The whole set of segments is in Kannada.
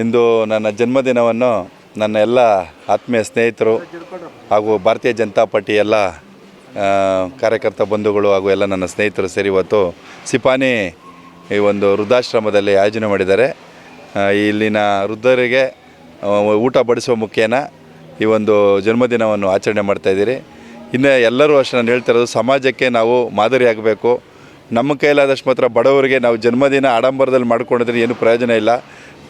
ಇಂದು ನನ್ನ ಜನ್ಮದಿನವನ್ನು ನನ್ನ ಎಲ್ಲ ಆತ್ಮೀಯ ಸ್ನೇಹಿತರು ಹಾಗೂ ಭಾರತೀಯ ಜನತಾ ಪಾರ್ಟಿ ಎಲ್ಲ ಕಾರ್ಯಕರ್ತ ಬಂಧುಗಳು ಹಾಗೂ ಎಲ್ಲ ನನ್ನ ಸ್ನೇಹಿತರು ಸೇರಿ ಇವತ್ತು ಸಿಪಾನಿ ಈ ಒಂದು ವೃದ್ಧಾಶ್ರಮದಲ್ಲಿ ಆಯೋಜನೆ ಮಾಡಿದ್ದಾರೆ. ಇಲ್ಲಿನ ವೃದ್ಧರಿಗೆ ಊಟ ಬಡಿಸುವ ಮುಖೇನ ಈ ಒಂದು ಜನ್ಮದಿನವನ್ನು ಆಚರಣೆ ಮಾಡ್ತಾಯಿದ್ದೀರಿ. ಇನ್ನು ಎಲ್ಲರೂ ಅಷ್ಟೇ ನಾನು ಹೇಳ್ತಿರೋದು, ಸಮಾಜಕ್ಕೆ ನಾವು ಮಾದರಿಯಾಗಬೇಕು. ನಮ್ಮ ಕೈಲಾದಷ್ಟು ಮಾತ್ರ ಬಡವರಿಗೆ ನಾವು ಜನ್ಮದಿನ ಆಡಂಬರದಲ್ಲಿ ಮಾಡ್ಕೊಂಡಿದ್ರೆ ಏನು ಪ್ರಯೋಜನ ಇಲ್ಲ.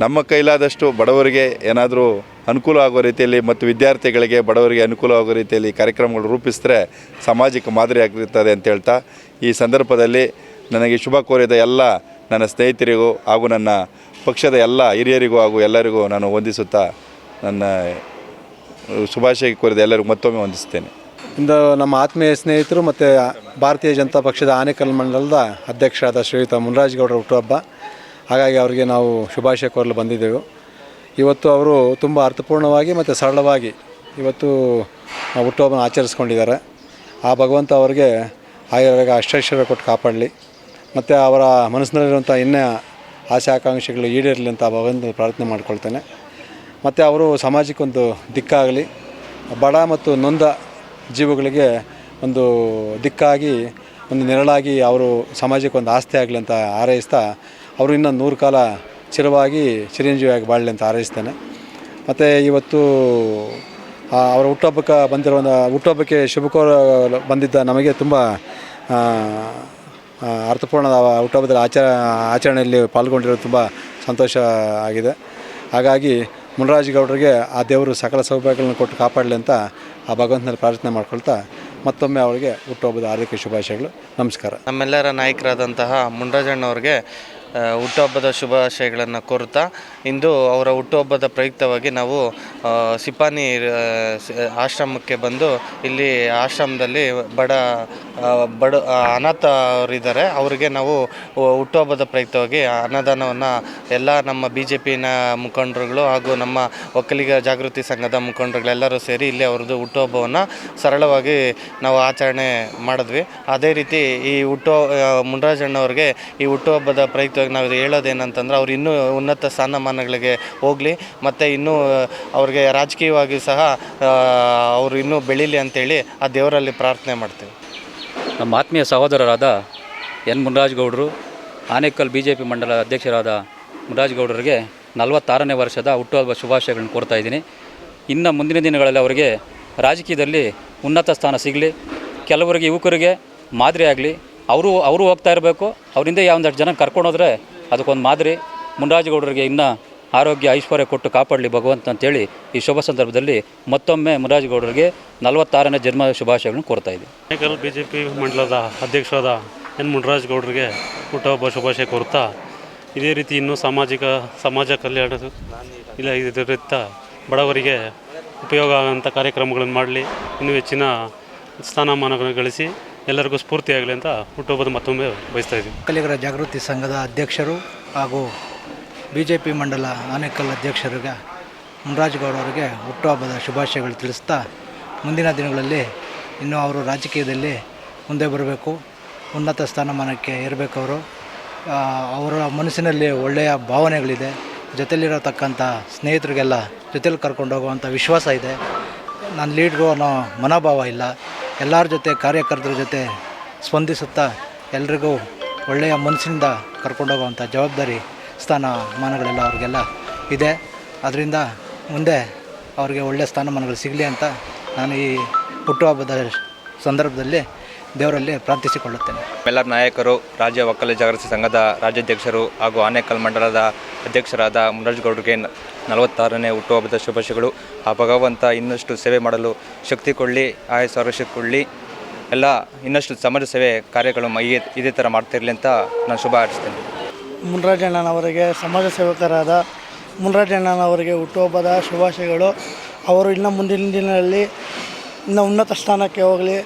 ನಮ್ಮ ಕೈಲಾದಷ್ಟು ಬಡವರಿಗೆ ಏನಾದರೂ ಅನುಕೂಲ ಆಗೋ ರೀತಿಯಲ್ಲಿ ಮತ್ತು ವಿದ್ಯಾರ್ಥಿಗಳಿಗೆ ಬಡವರಿಗೆ ಅನುಕೂಲ ಆಗೋ ರೀತಿಯಲ್ಲಿ ಕಾರ್ಯಕ್ರಮಗಳು ರೂಪಿಸಿದ್ರೆ ಸಮಾಜಕ್ಕೆ ಮಾದರಿ ಆಗಿರ್ತದೆ ಅಂತ ಹೇಳ್ತಾ, ಈ ಸಂದರ್ಭದಲ್ಲಿ ನನಗೆ ಶುಭ ಕೋರಿದ ಎಲ್ಲ ನನ್ನ ಸ್ನೇಹಿತರಿಗೂ ಹಾಗೂ ನನ್ನ ಪಕ್ಷದ ಎಲ್ಲ ಹಿರಿಯರಿಗೂ ಹಾಗೂ ಎಲ್ಲರಿಗೂ ನಾನು ವಂದಿಸುತ್ತಾ ನನ್ನ ಶುಭಾಶಯ ಕೋರಿದ ಎಲ್ಲರಿಗೂ ಮತ್ತೊಮ್ಮೆ ವಂದಿಸ್ತೇನೆ. ಇಂದು ನಮ್ಮ ಆತ್ಮೀಯ ಸ್ನೇಹಿತರು ಮತ್ತು ಭಾರತೀಯ ಜನತಾ ಪಕ್ಷದ ಆನೇಕಲ್ ಮಂಡಲದ ಅಧ್ಯಕ್ಷರಾದ ಶ್ರೀಯುತ ಮುನ್ರಾಜ್ ಗೌಡರ ಹುಟ್ಟುಹಬ್ಬ. ಹಾಗಾಗಿ ಅವರಿಗೆ ನಾವು ಶುಭಾಶಯ ಕೋರಲು ಬಂದಿದ್ದೆವು. ಇವತ್ತು ಅವರು ತುಂಬ ಅರ್ಥಪೂರ್ಣವಾಗಿ ಮತ್ತು ಸರಳವಾಗಿ ಇವತ್ತು ಹುಟ್ಟುಹಬ್ಬನ ಆಚರಿಸ್ಕೊಂಡಿದ್ದಾರೆ. ಆ ಭಗವಂತ ಅವರಿಗೆ ಆಯುರ್ವೇಗ ಅಷ್ಟೈಶ್ವರ್ಯ ಕೊಟ್ಟು ಕಾಪಾಡಲಿ ಮತ್ತು ಅವರ ಮನಸ್ಸಿನಲ್ಲಿರುವಂಥ ಇನ್ನೂ ಆಸೆ ಆಕಾಂಕ್ಷೆಗಳು ಈಡೇರಲಿ ಅಂತ ಭಗವಂತ ಪ್ರಾರ್ಥನೆ ಮಾಡ್ಕೊಳ್ತೇನೆ. ಮತ್ತು ಅವರು ಸಮಾಜಕ್ಕೊಂದು ದಿಕ್ಕಾಗಲಿ, ಬಡ ಮತ್ತು ನೊಂದ ಜೀವಗಳಿಗೆ ಒಂದು ದಿಕ್ಕಾಗಿ, ಒಂದು ನೆರಳಾಗಿ ಅವರು ಸಮಾಜಕ್ಕೆ ಒಂದು ಆಸ್ತಿ ಆಗಲಿ ಅಂತ ಹಾರೈಸ್ತಾ, ಅವರು ಇನ್ನೂ 100 ಕಾಲ ಚಿರಂಜೀವಿಯಾಗಿ ಬಾಳಲಿ ಅಂತ ಹಾರೈಸ್ತೇನೆ. ಮತ್ತು ಇವತ್ತು ಅವರ ಹುಟ್ಟುಹಬ್ಬಕ್ಕೆ ಶುಭ ಬಂದಿದ್ದ ನಮಗೆ ತುಂಬ ಅರ್ಥಪೂರ್ಣದ ಹುಟ್ಟುಹಬ್ಬದ ಆಚರಣೆಯಲ್ಲಿ ಪಾಲ್ಗೊಂಡಿರೋದು ತುಂಬ ಸಂತೋಷ ಆಗಿದೆ. ಹಾಗಾಗಿ ಮುನ್ರಾಜ್ ಗೌಡರಿಗೆ ಆ ದೇವರು ಸಕಲ ಸೌಭಾಗ್ಯಗಳನ್ನು ಕೊಟ್ಟು ಕಾಪಾಡಲಿ ಅಂತ ಆ ಭಗವಂತನಲ್ಲಿ ಪ್ರಾರ್ಥನೆ ಮಾಡ್ಕೊಳ್ತಾ ಮತ್ತೊಮ್ಮೆ ಅವರಿಗೆ ಹುಟ್ಟುಹಬ್ಬದ ಹಾರ್ದಿಕ ಶುಭಾಶಯಗಳು. ನಮಸ್ಕಾರ. ನಮ್ಮೆಲ್ಲರ ನಾಯಕರಾದಂತಹ ಮುನ್ರಾಜಣ್ಣವ್ರಿಗೆ ಹುಟ್ಟುಹಬ್ಬದ ಶುಭಾಶಯಗಳನ್ನು ಕೋರುತ್ತಾ, ಇಂದು ಅವರ ಹುಟ್ಟುಹಬ್ಬದ ಪ್ರಯುಕ್ತವಾಗಿ ನಾವು ಸಿಪಾನಿ ಆಶ್ರಮಕ್ಕೆ ಬಂದು ಇಲ್ಲಿ ಆಶ್ರಮದಲ್ಲಿ ಬಡ ಅನಾಥರಿದ್ದಾರೆ. ಅವರಿಗೆ ನಾವು ಹುಟ್ಟುಹಬ್ಬದ ಪ್ರಯುಕ್ತವಾಗಿ ಅನ್ನದಾನವನ್ನು ಎಲ್ಲ ನಮ್ಮ BJPನ ಮುಖಂಡರುಗಳು ಹಾಗೂ ನಮ್ಮ ಒಕ್ಕಲಿಗ ಜಾಗೃತಿ ಸಂಘದ ಮುಖಂಡರುಗಳೆಲ್ಲರೂ ಸೇರಿ ಇಲ್ಲಿ ಅವ್ರದ್ದು ಹುಟ್ಟುಹಬ್ಬವನ್ನು ಸರಳವಾಗಿ ನಾವು ಆಚರಣೆ ಮಾಡಿದ್ವಿ. ಅದೇ ರೀತಿ ಈ ಮುನ್ರಾಜಣ್ಣವ್ರಿಗೆ ಈ ಹುಟ್ಟುಹಬ್ಬದ ಪ್ರಯುಕ್ತವಾಗಿ ನಾವು ಹೇಳೋದೇನಂತಂದ್ರೆ, ಅವ್ರು ಇನ್ನೂ ಉನ್ನತ ಸ್ಥಾನಮಾನಗಳಿಗೆ ಹೋಗಲಿ ಮತ್ತು ಇನ್ನೂ ಅವ್ರಿಗೆ ರಾಜಕೀಯವಾಗಿ ಸಹ ಅವರು ಇನ್ನೂ ಬೆಳೀಲಿ ಅಂತೇಳಿ ಆ ದೇವರಲ್ಲಿ ಪ್ರಾರ್ಥನೆ ಮಾಡ್ತೀವಿ. ನಮ್ಮ ಆತ್ಮೀಯ ಸಹೋದರರಾದ ಮುನ್ರಾಜ್ ಗೌಡರು, ಆನೇಕಲ್ BJP ಮಂಡಲ ಅಧ್ಯಕ್ಷರಾದ ಮುನ್ರಾಜ್ ಗೌಡರಿಗೆ 46ನೇ ವರ್ಷದ ಹುಟ್ಟುಹಬ್ಬ ಶುಭಾಶಯಗಳನ್ನು ಕೋರ್ತಾ ಇದ್ದೀನಿ. ಇನ್ನು ಮುಂದಿನ ದಿನಗಳಲ್ಲಿ ಅವರಿಗೆ ರಾಜಕೀಯದಲ್ಲಿ ಉನ್ನತ ಸ್ಥಾನ ಸಿಗಲಿ, ಕೆಲವರಿಗೆ ಯುವಕರಿಗೆ ಮಾದರಿ ಆಗಲಿ. ಅವರು ಹೋಗ್ತಾ ಇರಬೇಕು, ಅವರಿಂದ ಒಂದಷ್ಟು ಜನ ಕರ್ಕೊಂಡೋದ್ರೆ ಅದಕ್ಕೊಂದು ಮಾದರಿ. ಮುನ್ರಾಜ್ ಗೌಡರಿಗೆ ಇನ್ನೂ ಆರೋಗ್ಯ ಐಶ್ವರ್ಯ ಕೊಟ್ಟು ಕಾಪಾಡಲಿ ಭಗವಂತ ಅಂತೇಳಿ ಈ ಶುಭ ಸಂದರ್ಭದಲ್ಲಿ ಮತ್ತೊಮ್ಮೆ ಮುನ್ರಾಜ್ ಗೌಡರಿಗೆ 46ನೇ ಜನ್ಮ ಶುಭಾಶಯಗಳನ್ನು ಕೋರ್ತಾ ಇದ್ದೀನಿ. ಆನೇಕಲ್ BJP ಮಂಡಲದ ಅಧ್ಯಕ್ಷರಾದ ಮುನ್ರಾಜ್ ಗೌಡರಿಗೆ ಹುಟ್ಟುಹಬ್ಬ ಶುಭಾಶಯ ಕೋರುತ್ತಾ, ಇದೇ ರೀತಿ ಇನ್ನೂ ಸಮಾಜ ಕಲ್ಯಾಣ ಇಲ್ಲ ಇದರಿಂದ ಬಡವರಿಗೆ ಉಪಯೋಗ ಆಗೋಂಥ ಕಾರ್ಯಕ್ರಮಗಳನ್ನು ಮಾಡಲಿ, ಇನ್ನೂ ಹೆಚ್ಚಿನ ಸ್ಥಾನಮಾನಗಳನ್ನು ಗಳಿಸಿ ಎಲ್ಲರಿಗೂ ಸ್ಫೂರ್ತಿಯಾಗಲಿ ಅಂತ ಹುಟ್ಟುಹಬ್ಬದ ಮತ್ತೊಮ್ಮೆ ಬಯಸ್ತಾ ಇದ್ದೀವಿ. ಒಕ್ಕಲಿಗರ ಜಾಗೃತಿ ಸಂಘದ ಅಧ್ಯಕ್ಷರು ಹಾಗೂ BJP ಮಂಡಲ ಆನೇಕಲ್ ಅಧ್ಯಕ್ಷರಿಗೆ ಮುನ್ರಾಜ್ ಗೌಡ ಅವರಿಗೆ ಹುಟ್ಟುಹಬ್ಬದ ಶುಭಾಶಯಗಳು ತಿಳಿಸ್ತಾ, ಮುಂದಿನ ದಿನಗಳಲ್ಲಿ ಇನ್ನೂ ಅವರು ರಾಜಕೀಯದಲ್ಲಿ ಮುಂದೆ ಬರಬೇಕು, ಉನ್ನತ ಸ್ಥಾನಮಾನಕ್ಕೆ ಇರಬೇಕು. ಅವರ ಮನಸ್ಸಿನಲ್ಲಿ ಒಳ್ಳೆಯ ಭಾವನೆಗಳಿದೆ. ಜೊತೆಲಿರತಕ್ಕಂಥ ಸ್ನೇಹಿತರಿಗೆಲ್ಲ ಜೊತೆಲಿ ಕರ್ಕೊಂಡು ಹೋಗುವಂಥ ವಿಶ್ವಾಸ ಇದೆ. ನಾನು ಲೀಡ್ರು ಅನ್ನೋ ಮನೋಭಾವ ಇಲ್ಲ. ಎಲ್ಲರ ಜೊತೆ ಕಾರ್ಯಕರ್ತರ ಜೊತೆ ಸ್ಪಂದಿಸುತ್ತಾ ಎಲ್ರಿಗೂ ಒಳ್ಳೆಯ ಮನಸ್ಸಿನಿಂದ ಕರ್ಕೊಂಡೋಗುವಂಥ ಜವಾಬ್ದಾರಿ ಸ್ಥಾನಮಾನಗಳೆಲ್ಲ ಅವ್ರಿಗೆಲ್ಲ ಇದೆ. ಅದರಿಂದ ಮುಂದೆ ಅವ್ರಿಗೆ ಒಳ್ಳೆಯ ಸ್ಥಾನಮಾನಗಳು ಸಿಗಲಿ ಅಂತ ನಾನು ಈ ಹುಟ್ಟುಹಬ್ಬದ ಸಂದರ್ಭದಲ್ಲಿ ದೇವರಲ್ಲಿ ಪ್ರಾರ್ಥಿಸಿಕೊಳ್ಳುತ್ತೇನೆ. ಎಲ್ಲರ ನಾಯಕರು, ರಾಜ್ಯ ಒಕ್ಕಲಿಗ ಜಾಗೃತಿ ಸಂಘದ ರಾಜ್ಯಾಧ್ಯಕ್ಷರು ಹಾಗೂ ಆನೇಕಲ್ ಮಂಡಲದ ಅಧ್ಯಕ್ಷರಾದ ಮುನ್ರಾಜ್ ಗೌಡರಿಗೆ 46ನೇ ಹುಟ್ಟುಹಬ್ಬದ ಶುಭಾಶಯಗಳು. ಆ ಭಗವಂತ ಇನ್ನಷ್ಟು ಸೇವೆ ಮಾಡಲು ಶಕ್ತಿ ಕೊಡಲಿ, ಆಯಸ್ಸು ಆರೋಗ್ಯ ಕೊಡಲಿ. ಎಲ್ಲ ಇನ್ನಷ್ಟು ಸಮಾಜ ಸೇವೆ ಕಾರ್ಯಗಳು ಇದೇ ಥರ ಮಾಡ್ತಿರಲಿ ಅಂತ ನಾನು ಶುಭ ಹಾರೈಸ್ತೇನೆ. ಮುನ್ರಾಜಣ್ಣನವರಿಗೆ, ಸಮಾಜ ಸೇವಕರಾದ ಮುನ್ರಾಜಣ್ಣನವರಿಗೆ ಹುಟ್ಟುಹಬ್ಬದ ಶುಭಾಶಯಗಳು. ಅವರು ಇನ್ನು ಮುಂದಿನ ದಿನಗಳಲ್ಲಿ ಇನ್ನೂ ಉನ್ನತ ಸ್ಥಾನಕ್ಕೆ ಹೋಗಲಿ,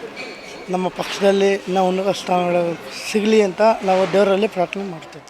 ನಮ್ಮ ಪಕ್ಷದಲ್ಲಿ ಇನ್ನೂ ಉನ್ನತ ಸ್ಥಾನಗಳು ಸಿಗಲಿ ಅಂತ ನಾವು ದೇವರಲ್ಲಿ ಪ್ರಾರ್ಥನೆ ಮಾಡ್ತೀವಿ.